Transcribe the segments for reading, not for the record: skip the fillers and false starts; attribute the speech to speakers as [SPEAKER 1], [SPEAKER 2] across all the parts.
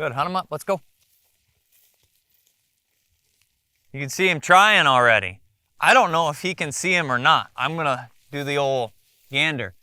[SPEAKER 1] Good, hunt him up, let's go. You can see him trying already. I don't know if he can see him or not. I'm gonna do the old gander.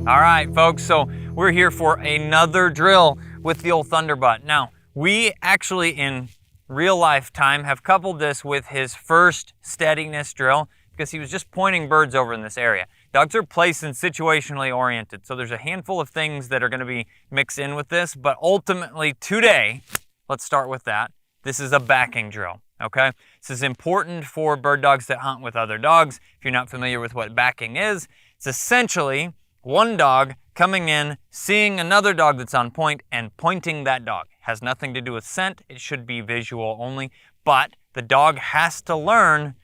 [SPEAKER 1] All right, folks, so we're here for another drill with the old Thunderbutt. Now, we actually in real life time have coupled this with his first steadiness drill because he was just pointing birds over in this area. Dogs are placed and situationally oriented, so there's a handful of things that are gonna be mixed in with this, but ultimately today, let's start with that. This is a backing drill, okay? This is important for bird dogs that hunt with other dogs. If you're not familiar with what backing is, it's essentially one dog coming in, seeing another dog that's on point and pointing that dog. Has nothing to do with scent, it should be visual only, but the dog has to learn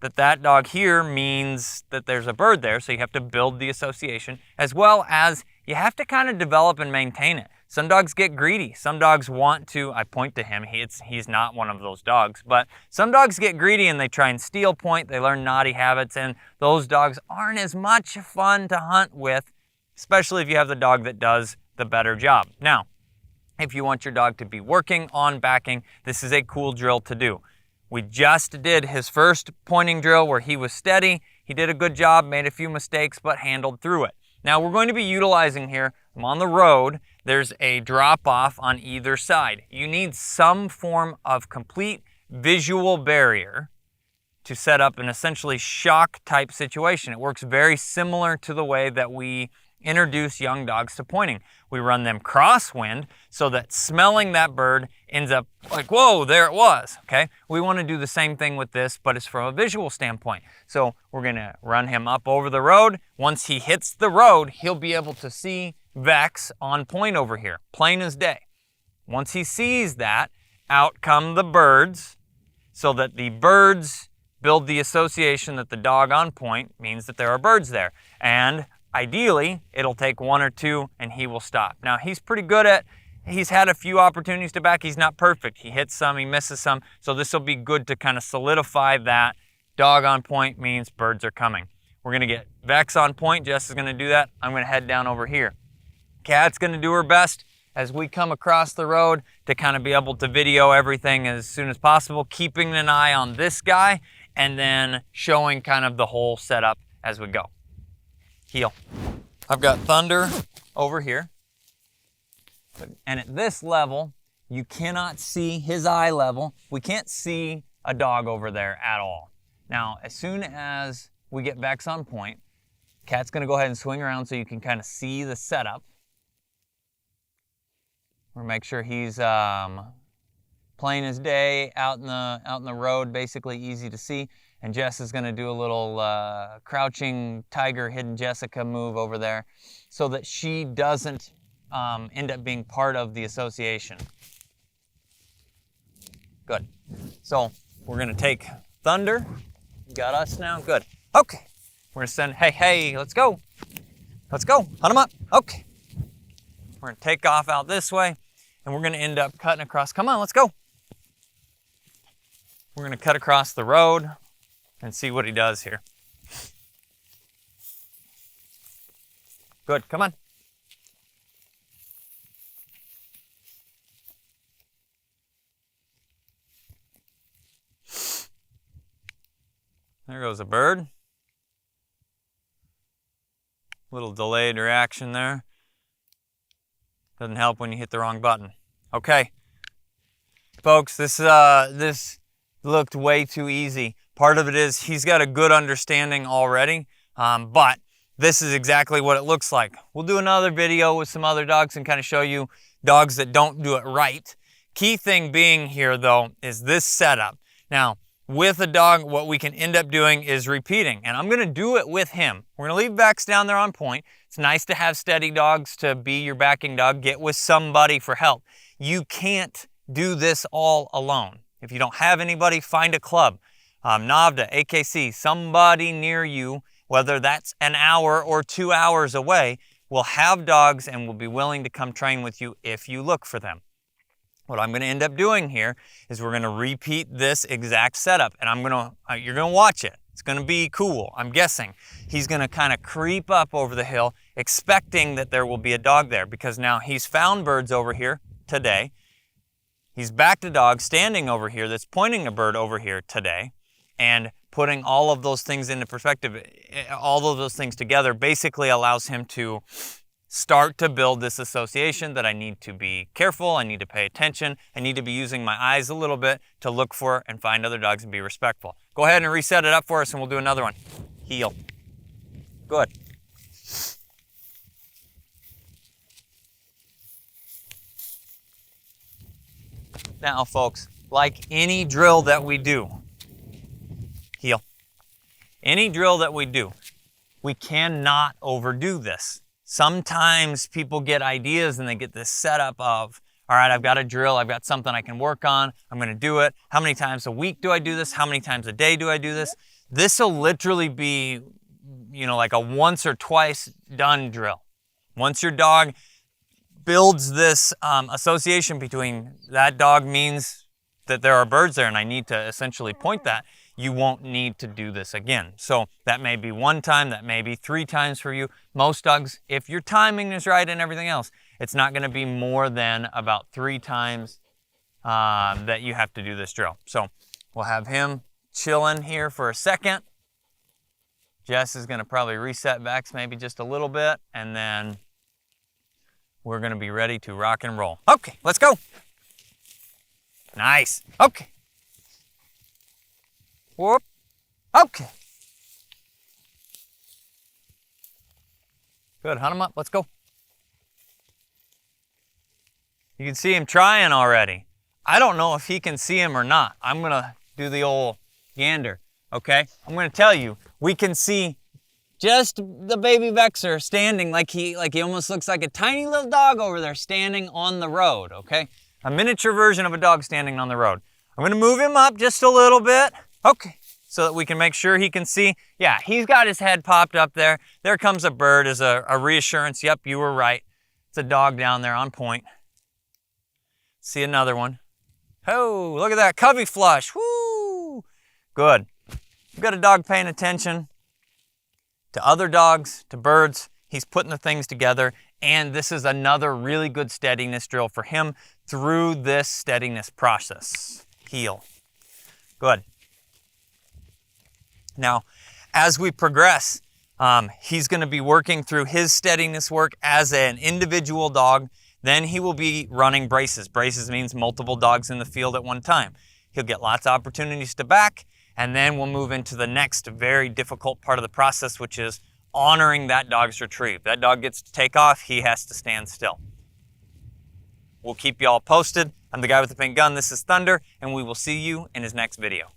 [SPEAKER 1] that that dog here means that there's a bird there, so you have to build the association, as well as you have to kind of develop and maintain it. Some dogs get greedy. Some dogs want to, I point to him, he's not one of those dogs, but some dogs get greedy and they try and steal point, they learn naughty habits, and those dogs aren't as much fun to hunt with, especially if you have the dog that does the better job. Now, if you want your dog to be working on backing, this is a cool drill to do. We just did his first pointing drill where he was steady. He did a good job, made a few mistakes, but handled through it. Now we're going to be utilizing here, I'm on the road, there's a drop off on either side. You need some form of complete visual barrier to set up an essentially shock type situation. It works very similar to the way that we introduce young dogs to pointing. We run them crosswind so that smelling that bird ends up like, whoa, there it was, okay? We want to do the same thing with this, but it's from a visual standpoint. So we're gonna run him up over the road. Once he hits the road, he'll be able to see Vex on point over here, plain as day. Once he sees that, out come the birds, so that the birds build the association that the dog on point means that there are birds there. And ideally, it'll take one or two and he will stop. Now, he's pretty good at, he's had a few opportunities to back. He's not perfect. He hits some, he misses some. So this will be good to kind of solidify that dog on point means birds are coming. We're gonna get Vex on point. Jess is gonna do that. I'm gonna head down over here. Kat's gonna do her best as we come across the road to kind of be able to video everything as soon as possible, keeping an eye on this guy and then showing kind of the whole setup as we go. Heel. I've got Thunder over here. And at this level, you cannot see his eye level. We can't see a dog over there at all. Now, as soon as we get Vex on point, Kat's gonna go ahead and swing around so you can kind of see the setup. We'll make sure he's plain as day, out in the road, basically easy to see. And Jess is gonna do a little crouching tiger, hidden Jessica move over there so that she doesn't end up being part of the association. Good. So we're gonna take Thunder. You got us now? Good. Okay. We're gonna send, hey, let's go. Let's go, hunt him up. Okay. We're gonna take off out this way and we're gonna end up cutting across. Come on, let's go. We're gonna cut across the road and see what he does here. Good, come on. There goes a bird. Little delayed reaction there. Doesn't help when you hit the wrong button. Okay, folks, this looked way too easy. Part of it is he's got a good understanding already, but this is exactly what it looks like. We'll do another video with some other dogs and kind of show you dogs that don't do it right. Key thing being here though is this setup. Now, with a dog, what we can end up doing is repeating, and I'm gonna do it with him. We're gonna leave Vex down there on point. It's nice to have steady dogs to be your backing dog. Get with somebody for help. You can't do this all alone. If you don't have anybody, find a club. NAVDA, AKC, somebody near you, whether that's an hour or 2 hours away, will have dogs and will be willing to come train with you if you look for them. What I'm going to end up doing here is we're going to repeat this exact setup, and you're going to watch it. It's going to be cool. I'm guessing he's going to kind of creep up over the hill, expecting that there will be a dog there, because now he's found birds over here today. He's backed a dog standing over here that's pointing a bird over here today, and putting all of those things into perspective, all of those things together basically allows him to start to build this association that I need to be careful, I need to pay attention, I need to be using my eyes a little bit to look for and find other dogs and be respectful. Go ahead and reset it up for us and we'll do another one. Heel. Good. Now, folks, like any drill that we do, heel. Any drill that we do, we cannot overdo this. Sometimes people get ideas and they get this setup of, all right, I've got a drill, I've got something I can work on, I'm going to do it. How many times a week do I do this? How many times a day do I do this? This will literally be, like a once or twice done drill. Once your dog builds this association between that dog means that there are birds there and I need to essentially point that, you won't need to do this again. So that may be one time, that may be 3 times for you. Most dogs, if your timing is right and everything else, it's not going to be more than about 3 times that you have to do this drill. So we'll have him chilling here for a second. Jess is going to probably reset backs maybe just a little bit, and then we're going to be ready to rock and roll. Okay, let's go. Nice. Okay. Whoop. Okay. Good, hunt him up, let's go. You can see him trying already. I don't know if he can see him or not. I'm gonna do the old gander, okay? I'm gonna tell you, we can see just the baby Vexer standing like he almost looks like a tiny little dog over there standing on the road, okay? A miniature version of a dog standing on the road. I'm gonna move him up just a little bit. Okay, so that we can make sure he can see. Yeah, he's got his head popped up there. There comes a bird as a reassurance. Yep, you were right. It's a dog down there on point. See another one. Oh, look at that, covey flush. Woo! Good. We've got a dog paying attention to other dogs, to birds. He's putting the things together, and this is another really good steadiness drill for him through this steadiness process. Heel. Good. Now, as we progress, he's going to be working through his steadiness work as an individual dog. Then he will be running braces. Braces means multiple dogs in the field at one time. He'll get lots of opportunities to back, and then we'll move into the next very difficult part of the process, which is honoring that dog's retrieve. That dog gets to take off, he has to stand still. We'll keep you all posted. I'm the guy with the pink gun. This is Thunder, and we will see you in his next video.